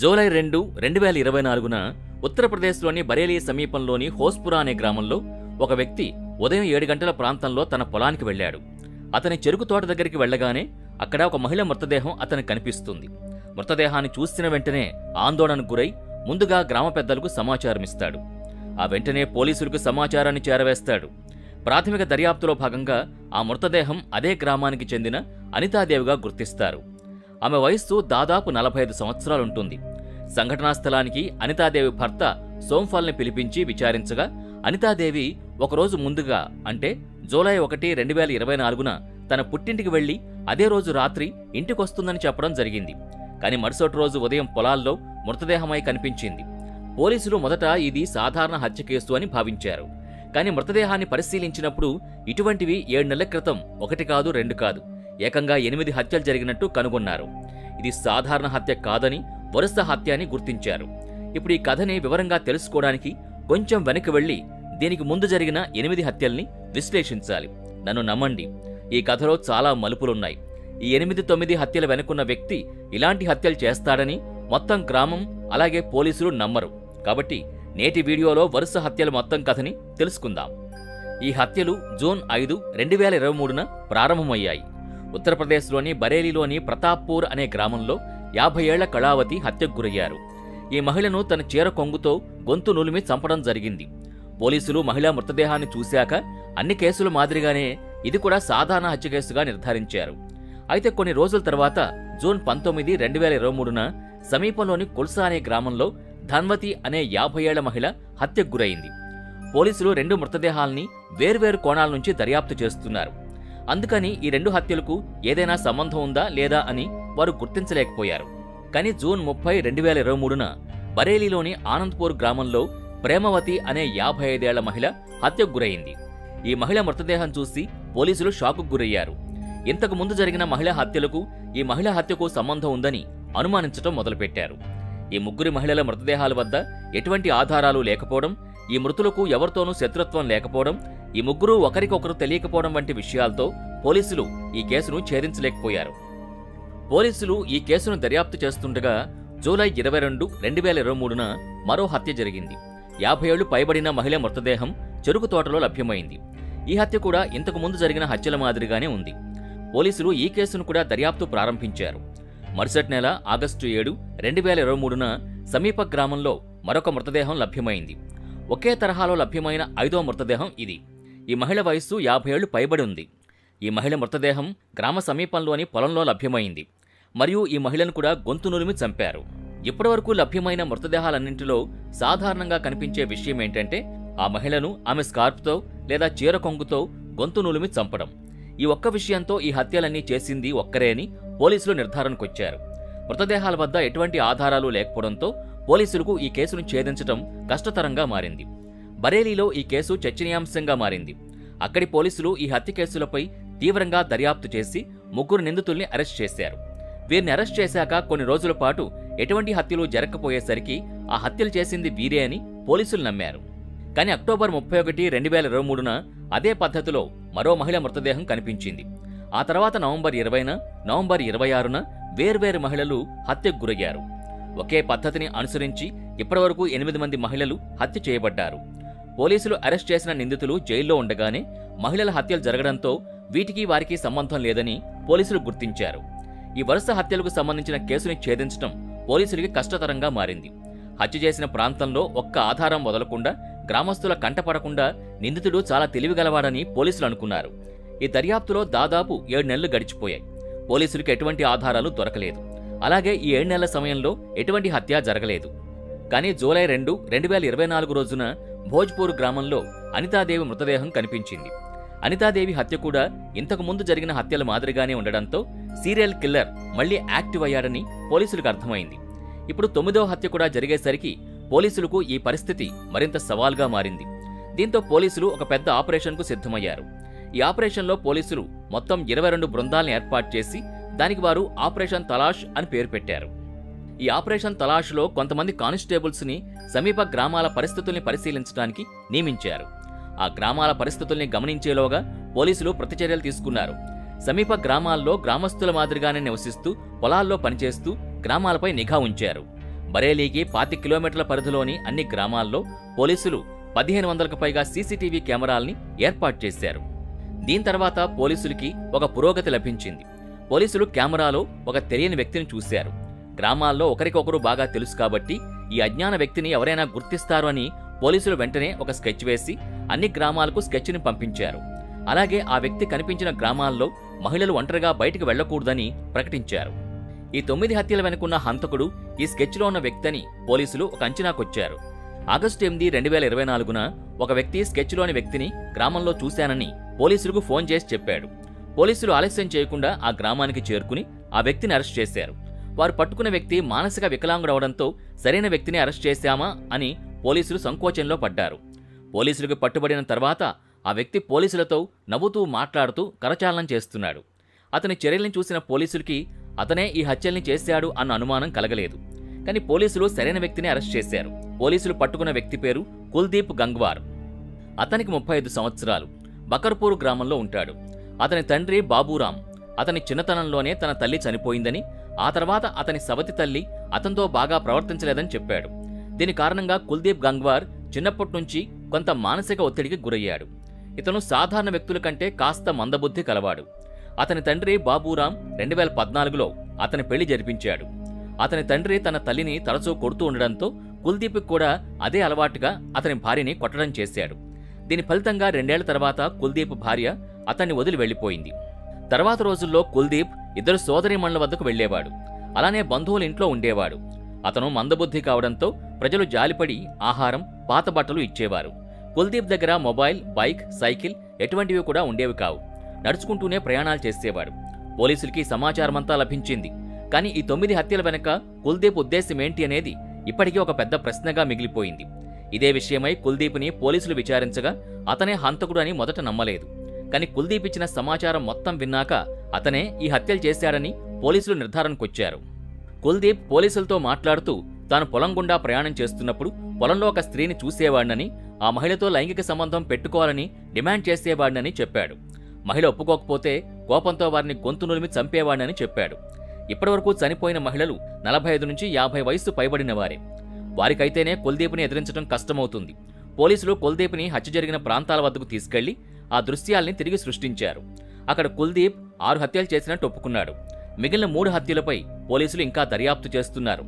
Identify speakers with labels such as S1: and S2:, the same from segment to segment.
S1: July 2, 2024న ఉత్తరప్రదేశ్లోని బరేలీ సమీపంలోని హోస్పురా అనే గ్రామంలో ఒక వ్యక్తి ఉదయం 7 గంటల ప్రాంతంలో తన పొలానికి వెళ్లాడు. అతని చెరుకు తోట దగ్గరికి వెళ్లగానే అక్కడ ఒక మహిళ మృతదేహం అతనికి కనిపిస్తుంది. మృతదేహాన్ని చూసిన వెంటనే ఆందోళనకు గురై ముందుగా గ్రామ పెద్దలకు సమాచారమిస్తాడు. ఆ వెంటనే పోలీసులకు సమాచారాన్ని చేరవేస్తాడు. ప్రాథమిక దర్యాప్తులో భాగంగా ఆ మృతదేహం అదే గ్రామానికి చెందిన అనితాదేవిగా గుర్తిస్తారు. ఆమె వయస్సు దాదాపు 45 సంవత్సరాలుంటుంది. సంఘటనా స్థలానికి అనితాదేవి భర్త సోంఫాల్ని పిలిపించి విచారించగా అనితాదేవి ఒకరోజు ముందుగా అంటే జూలై 1, 2024న తన పుట్టింటికి వెళ్లి అదే రోజు రాత్రి ఇంటికొస్తుందని చెప్పడం జరిగింది. కానీ మరుసటి రోజు ఉదయం పొలాల్లో మృతదేహమై కనిపించింది. పోలీసులు మొదట ఇది సాధారణ హత్య కేసు అని భావించారు. కానీ మృతదేహాన్ని పరిశీలించినప్పుడు ఇటువంటివి 7 నెలల క్రితం 1 కాదు 2 కాదు ఏకంగా 8 హత్యలు జరిగినట్టు కనుగొన్నారు. ఇది సాధారణ హత్య కాదని వరుస హత్య అని గుర్తించారు. ఇప్పుడు ఈ కథని వివరంగా తెలుసుకోవడానికి కొంచెం వెనక్కి వెళ్లి దీనికి ముందు జరిగిన 8 హత్యల్ని విశ్లేషించాలి. నన్ను నమ్మండి, ఈ కథలో చాలా మలుపులున్నాయి. ఈ 8-9 హత్యల వెనుకున్న వ్యక్తి ఇలాంటి హత్యలు చేస్తాడని మొత్తం గ్రామం అలాగే పోలీసులు నమ్మరు. కాబట్టి నేటి వీడియోలో వరుస హత్యల మొత్తం కథని తెలుసుకుందాం. ఈ హత్యలు జూన్ 5, 2023న ప్రారంభమయ్యాయి. ఉత్తరప్రదేశ్లోని బరేలీలోని ప్రతాప్పూర్ అనే గ్రామంలో 50 ఏళ్ల కళావతి హత్యకు గురయ్యారు. ఈ మహిళను తన చీర కొంగుతో గొంతు నులిమి చంపడం జరిగింది. పోలీసులు మహిళా మృతదేహాన్ని చూశాక అన్ని కేసుల మాదిరిగానే ఇది కూడా సాధారణ హత్య కేసుగా నిర్ధారించారు. అయితే కొన్ని రోజుల తర్వాత జూన్ 19, 2023న సమీపంలోని కుల్సా అనే గ్రామంలో ధన్వతి అనే 50 ఏళ్ల మహిళ హత్యకు గురైంది. పోలీసులు 2 మృతదేహాల్ని వేర్వేరు కోణాల నుంచి దర్యాప్తు చేస్తున్నారు. అందుకని ఈ 2 హత్యలకు ఏదైనా సంబంధం ఉందా లేదా అని వారు గుర్తించలేకపోయారు. కానీ జూన్ 30, 2023న బరేలీలోని ఆనంద్పూర్ గ్రామంలో ప్రేమవతి అనే 55 ఏళ్ల మహిళ హత్యకు గురైంది. ఈ మహిళ మృతదేహం చూసి పోలీసులు షాకుకు గురయ్యారు. ఇంతకు ముందు జరిగిన మహిళా హత్యలకు ఈ మహిళ హత్యకు సంబంధం ఉందని అనుమానించడం మొదలుపెట్టారు. ఈ 3 మహిళల మృతదేహాల వద్ద ఎటువంటి ఆధారాలు లేకపోవడం, ఈ మృతులకు ఎవరితోనూ శత్రుత్వం లేకపోవడం, ఈ 3 ఒకరికొకరు తెలియకపోవడం వంటి విషయాలతో పోలీసులు ఈ కేసును ఛేదించలేకపోయారు. పోలీసులు ఈ కేసును దర్యాప్తు చేస్తుండగా జూలై 22, 2023న మరో హత్య జరిగింది. 50 ఏళ్లు పైబడిన మహిళ మృతదేహం చెరుకు తోటలో లభ్యమైంది. ఈ హత్య కూడా ఇంతకు ముందు జరిగిన హత్యల మాదిరిగానే ఉంది. పోలీసులు ఈ కేసును కూడా దర్యాప్తు ప్రారంభించారు. మరుసటి నెల ఆగస్టు 7, 2023న సమీప గ్రామంలో మరొక మృతదేహం లభ్యమైంది. ఒకే తరహాలో లభ్యమైన 5వ మృతదేహం ఇది. ఈ మహిళ వయస్సు 50 ఏళ్లు పైబడి ఉంది. ఈ మహిళ మృతదేహం గ్రామ సమీపంలోని పొలంలో లభ్యమైంది. మరియు ఈ మహిళను కూడా గొంతు నులిమి చంపారు. ఇప్పటివరకు లభ్యమైన మృతదేహాలన్నింటిలో సాధారణంగా కనిపించే విషయం ఏంటంటే ఆ మహిళను ఆమె స్కార్ప్తో లేదా చీర కొంగుతో గొంతు నులిమి చంపడం. ఈ ఒక్క విషయంతో ఈ హత్యలన్నీ చేసింది ఒక్కరే అని పోలీసులు నిర్ధారణకొచ్చారు. మృతదేహాల వద్ద ఎటువంటి ఆధారాలు లేకపోవడంతో పోలీసులకు ఈ కేసును ఛేదించడం కష్టతరంగా మారింది. బరేలీలో ఈ కేసు చర్చనీయాంశంగా మారింది. అక్కడి పోలీసులు ఈ హత్య కేసులపై తీవ్రంగా దర్యాప్తు చేసి 3 నిందితుల్ని అరెస్ట్ చేశారు. వీరిని అరెస్ట్ చేశాక కొన్ని రోజుల పాటు ఎటువంటి హత్యలు జరగకపోయేసరికి ఆ హత్యలు చేసింది వీరే అని పోలీసులు నమ్మారు. కానీ అక్టోబర్ 31, 2023న అదే పద్ధతిలో మరో మహిళ మృతదేహం కనిపించింది. ఆ తర్వాత నవంబర్ 20న, నవంబర్ 26న వేర్వేరు మహిళలు హత్యకు గురయ్యారు. ఒకే పద్ధతిని అనుసరించి ఇప్పటివరకు 8 మంది మహిళలు హత్య చేయబడ్డారు. పోలీసులు అరెస్ట్ చేసిన నిందితులు జైల్లో ఉండగానే మహిళల హత్యలు జరగడంతో వీటికి వారికి సంబంధం లేదని పోలీసులు గుర్తించారు. ఈ వరుస హత్యలకు సంబంధించిన కేసుని ఛేదించడం పోలీసులకి కష్టతరంగా మారింది. హత్య చేసిన ప్రాంతంలో ఒక్క ఆధారం వదలకుండా, గ్రామస్తుల కంటపడకుండా నిందితుడు చాలా తెలివిగలవాడని పోలీసులు అనుకున్నారు. ఈ దర్యాప్తులో దాదాపు 7 నెలలు గడిచిపోయాయి. పోలీసులకు ఎటువంటి ఆధారాలు దొరకలేదు. అలాగే ఈ 7 నెలల సమయంలో ఎటువంటి హత్య జరగలేదు. కానీ జూలై 2, 2024 రోజున భోజ్పూర్ గ్రామంలో అనితాదేవి మృతదేహం కనిపించింది. అనితాదేవి హత్య కూడా ఇంతకు ముందు జరిగిన హత్యల మాదిరిగానే ఉండడంతో సీరియల్ కిల్లర్ మళ్లీ యాక్టివ్ అయ్యాడని పోలీసులకు అర్థమైంది. ఇప్పుడు 9వ హత్య కూడా జరిగేసరికి పోలీసులకు ఈ పరిస్థితి మరింత సవాల్గా మారింది. దీంతో పోలీసులు ఒక పెద్ద ఆపరేషన్కు సిద్ధమయ్యారు. ఈ ఆపరేషన్లో పోలీసులు మొత్తం 22 బృందాలను ఏర్పాటు చేసి దానికి వారు ఆపరేషన్ తలాష్ అని పేరు పెట్టారు. ఈ ఆపరేషన్ తలాష్లో కొంతమంది కానిస్టేబుల్స్ని సమీప గ్రామాల పరిస్థితుల్ని పరిశీలించడానికి నియమించారు. ఆ గ్రామాల పరిస్థితుల్ని గమనించేలోగా పోలీసులు ప్రతిచర్యలు తీసుకున్నారు. సమీప గ్రామాల్లో గ్రామస్తుల మాదిరిగానే నివసిస్తూ పొలాల్లో పనిచేస్తూ గ్రామాలపై నిఘా ఉంచారు. బరేలీకి 25 కిలోమీటర్ల పరిధిలోని అన్ని గ్రామాల్లో పోలీసులు 1500కు పైగా సీసీటీవీ కెమెరాల్ని ఏర్పాటు చేశారు. దీని తర్వాత పోలీసులకి ఒక పురోగతి లభించింది. పోలీసులు కెమెరాలో ఒక తెలియని వ్యక్తిని చూశారు. గ్రామాల్లో ఒకరికొకరు బాగా తెలుసు కాబట్టి ఈ అజ్ఞాన వ్యక్తిని ఎవరైనా గుర్తిస్తారు అని పోలీసులు వెంటనే ఒక స్కెచ్ వేసి అన్ని గ్రామాలకు స్కెచ్ని పంపించారు. అలాగే ఆ వ్యక్తి కనిపించిన గ్రామాల్లో మహిళలు ఒంటరిగా బయటికి వెళ్లకూడదని ప్రకటించారు. ఈ 9 హత్యల వెనుకున్న హంతకుడు ఈ స్కెచ్లో ఉన్న వ్యక్తి అని పోలీసులు ఒక అంచనాకొచ్చారు. ఆగస్టు 8, 2024న ఒక వ్యక్తి స్కెచ్లోని వ్యక్తిని గ్రామంలో చూశానని పోలీసులకు ఫోన్ చేసి చెప్పాడు. పోలీసులు ఆలస్యం చేయకుండా ఆ గ్రామానికి చేరుకుని ఆ వ్యక్తిని అరెస్ట్ చేశారు. వారు పట్టుకున్న వ్యక్తి మానసిక వికలాంగుడవడంతో సరైన వ్యక్తిని అరెస్ట్ చేశామా అని పోలీసులు సంకోచంలో పడ్డారు. పోలీసులకు పట్టుబడిన తర్వాత ఆ వ్యక్తి పోలీసులతో నవ్వుతూ మాట్లాడుతూ కరచాలనం చేస్తున్నాడు. అతని చర్యల్ని చూసిన పోలీసులకి అతనే ఈ హత్యల్ని చేశాడు అన్న అనుమానం కలగలేదు. కానీ పోలీసులు సరైన వ్యక్తిని అరెస్ట్ చేశారు. పోలీసులు పట్టుకున్న వ్యక్తి పేరు కుల్దీప్ గంగ్వార్. అతనికి 35 సంవత్సరాలు. బకర్పూర్ గ్రామంలో ఉంటాడు. అతని తండ్రి బాబూరాం. అతని చిన్నతనంలోనే తన తల్లి చనిపోయిందని, ఆ తర్వాత అతని సవతి తల్లి అతనితో బాగా ప్రవర్తించలేదని చెప్పాడు. దీని కారణంగా కుల్దీప్ గంగ్వార్ చిన్నప్పటి నుంచి కొంత మానసిక ఒత్తిడికి గురయ్యాడు. ఇతను సాధారణ వ్యక్తుల కంటే కాస్త మందబుద్ధి కలవాడు. అతని తండ్రి బాబూరాం 2014లో అతని పెళ్లి జరిపించాడు. అతని తండ్రి తన తల్లిని తరచూ కొడుతూ ఉండడంతో కుల్దీప్ కూడా అదే అలవాటుగా అతని భార్యని కొట్టడం చేశాడు. దీని ఫలితంగా 2 ఏళ్ల తర్వాత కుల్దీప్ భార్య అతన్ని వదిలి వెళ్లిపోయింది. తర్వాత రోజుల్లో కుల్దీప్ 2 సోదరీమణుల వద్దకు వెళ్లేవాడు. అలానే బంధువుల ఇంట్లో ఉండేవాడు. అతను మందబుద్ధి కావడంతో ప్రజలు జాలిపడి ఆహారం, పాత బట్టలు ఇచ్చేవారు. కుల్దీప్ దగ్గర మొబైల్, బైక్, సైకిల్ ఎటువంటివి కూడా ఉండేవి కావు. నడుచుకుంటూనే ప్రయాణాలు చేసేవాడు. పోలీసులకి సమాచారమంతా లభించింది. కానీ ఈ 9 హత్యల వెనక కుల్దీప్ ఉద్దేశం ఏంటి అనేది ఇప్పటికీ ఒక పెద్ద ప్రశ్నగా మిగిలిపోయింది. ఇదే విషయమై కుల్దీప్ని పోలీసులు విచారించగా అతనే హంతకుడు అని మొదట నమ్మలేదు. కానీ కుల్దీప్ ఇచ్చిన సమాచారం మొత్తం విన్నాక అతనే ఈ హత్యలు చేశాడని పోలీసులు నిర్ధారణకొచ్చారు. కుల్దీప్ పోలీసులతో మాట్లాడుతూ తాను పొలం గుండా ప్రయాణం చేస్తున్నప్పుడు పొలంలో ఒక స్త్రీని చూసేవాడినని, ఆ మహిళతో లైంగిక సంబంధం పెట్టుకోవాలని డిమాండ్ చేసేవాడినని చెప్పాడు. మహిళ ఒప్పుకోకపోతే కోపంతో వారిని గొంతు నులిమి చంపేవాడినని చెప్పాడు. ఇప్పటివరకు చనిపోయిన మహిళలు 45 నుంచి 50 వయస్సు పైబడిన వారే. వారికైతేనే కుల్దీప్ని ఎదిరించడం కష్టమవుతుంది. పోలీసులు కుల్దీప్ని హత్య జరిగిన ప్రాంతాల వద్దకు తీసుకెళ్లి ఆ దృశ్యాల్ని తిరిగి సృష్టించారు. అక్కడ కుల్దీప్ 6 హత్యలు చేసినట్టు ఒప్పుకున్నాడు. మిగిలిన 3 హత్యలపై పోలీసులు ఇంకా దర్యాప్తు చేస్తున్నారు.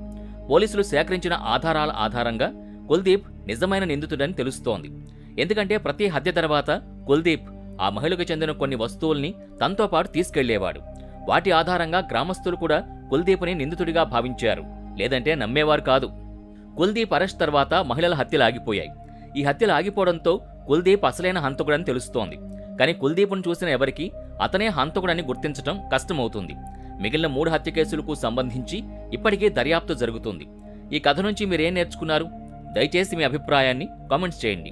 S1: పోలీసులు సేకరించిన ఆధారాల ఆధారంగా కుల్దీప్ నిజమైన నిందితుడని తెలుస్తోంది. ఎందుకంటే ప్రతి హత్య తర్వాత కుల్దీప్ ఆ మహిళకు చెందిన కొన్ని వస్తువుల్ని తనతో పాటు తీసుకెళ్లేవాడు. వాటి ఆధారంగా గ్రామస్తులు కూడా కుల్దీప్ని నిందితుడిగా భావించారు, లేదంటే నమ్మేవారు కాదు. కుల్దీప్ అరెస్ట్ తర్వాత మహిళల హత్యలు ఆగిపోయాయి. ఈ హత్యలు ఆగిపోవడంతో కుల్దీప్ అసలైన హంతకుడని తెలుస్తోంది. కానీ కుల్దీప్ను చూసిన ఎవరికీ అతనే హంతకుడని గుర్తించడం కష్టమవుతుంది. మిగిలిన 3 హత్య కేసులకు సంబంధించి ఇప్పటికీ దర్యాప్తు జరుగుతుంది. ఈ కథ నుంచి మీరేం నేర్చుకున్నారు? దయచేసి మీ అభిప్రాయాన్ని కామెంట్స్ చేయండి.